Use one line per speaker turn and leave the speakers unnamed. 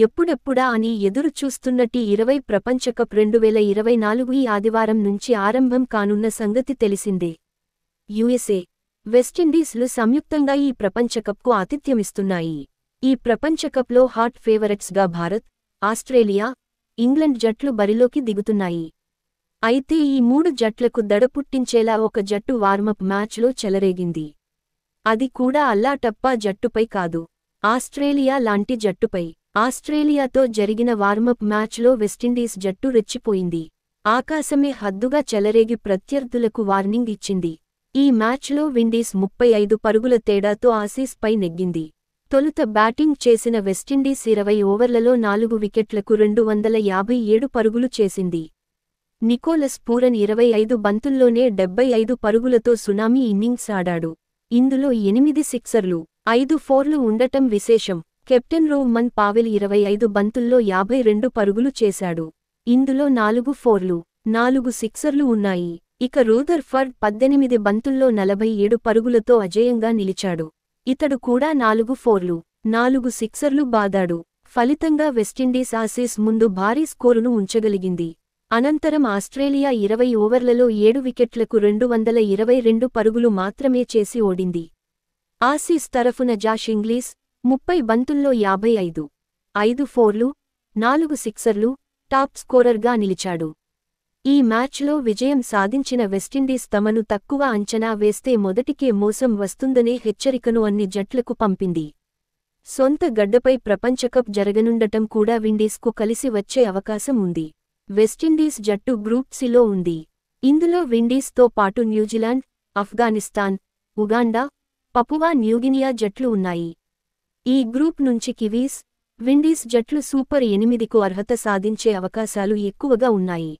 ఎప్పుడెప్పుడా అని ఎదురు చూస్తున్న టీ20 ప్రపంచకప్ 2024 ఈ ఆదివారం నుంచి ఆరంభం కానున్న సంగతి తెలిసిందే. యుఎస్ఏ, వెస్టిండీస్లు సంయుక్తంగా ఈ ప్రపంచకప్కు ఆతిథ్యమిస్తున్నాయి. ఈ ప్రపంచకప్లో హాట్ ఫేవరెట్స్గా భారత్, ఆస్ట్రేలియా, ఇంగ్లండ్ జట్లు బరిలోకి దిగుతున్నాయి. అయితే ఈ మూడు జట్లకు దడ పుట్టించేలా ఒక జట్టు వార్మప్ మ్యాచ్లో చెలరేగింది. అది కూడా అల్లాటప్పా జట్టుపై కాదు, ఆస్ట్రేలియా లాంటి జట్టుపై. ఆస్ట్రేలియాతో జరిగిన వార్మప్ మ్యాచ్లో వెస్టిండీస్ జట్టు రెచ్చిపోయింది. ఆకాశమే హద్దుగా చెలరేగి ప్రత్యర్థులకు వార్నింగ్ ఇచ్చింది. ఈ మ్యాచ్లో విండీస్ 35 పరుగుల తేడాతో ఆసీస్పై నెగ్గింది. తొలుత బ్యాటింగ్ చేసిన వెస్టిండీస్ 20 ఓవర్లలో 4 వికెట్లకు 257 పరుగులు చేసింది. నికోలస్ పూరన్ 25 బంతుల్లోనే 75 పరుగులతో సునామీ ఇన్నింగ్స్ ఆడాడు. ఇందులో 8 సిక్సర్లు, 5 ఫోర్లు ఉండటం విశేషం. కెప్టెన్ రోహ్మన్ పావెల్ 25 బంతుల్లో 52 పరుగులు చేశాడు. ఇందులో 4 ఫోర్లు, 4 సిక్సర్లు ఉన్నాయి. ఇక రూదర్ఫర్డ్ 18 బంతుల్లో 47 పరుగులతో అజేయంగా నిలిచాడు. ఇతడు కూడా 4 ఫోర్లు, 4 సిక్సర్లు బాదాడు. ఫలితంగా వెస్టిండీస్ ఆసీస్ ముందు భారీ స్కోరును ఉంచగలిగింది. అనంతరం ఆస్ట్రేలియా 20 ఓవర్లలో 7 వికెట్లకు 222 పరుగులు మాత్రమే చేసి ఓడింది. ఆసీస్ తరఫున జాష్ ఇంగ్లీస్ 30 బంతుల్లో 55, 5 ఫోర్లు, 4 సిక్సర్లు టాప్ స్కోరర్గా నిలిచాడు. ఈ మ్యాచ్లో విజయం సాధించిన వెస్టిండీస్ తమను తక్కువ అంచనా వేస్తే మొదటికే మోసం వస్తుందనే హెచ్చరికను అన్ని జట్లకు పంపింది. సొంత గడ్డపై ప్రపంచకప్ జరగనుండటం కూడా విండీస్కు కలిసి వచ్చే అవకాశం ఉంది. వెస్టిండీస్ జట్టు గ్రూప్ సిలో ఉంది. ఇందులో విండీస్తో పాటు New Zealand, Afghanistan, Uganda, Papua New Guinea జట్లు ఉన్నాయి. ఈ గ్రూప్ నుంచి కివీస్, విండీస్ జట్లు సూపర్ 8కు అర్హత సాధించే అవకాశాలు ఎక్కువగా ఉన్నాయి.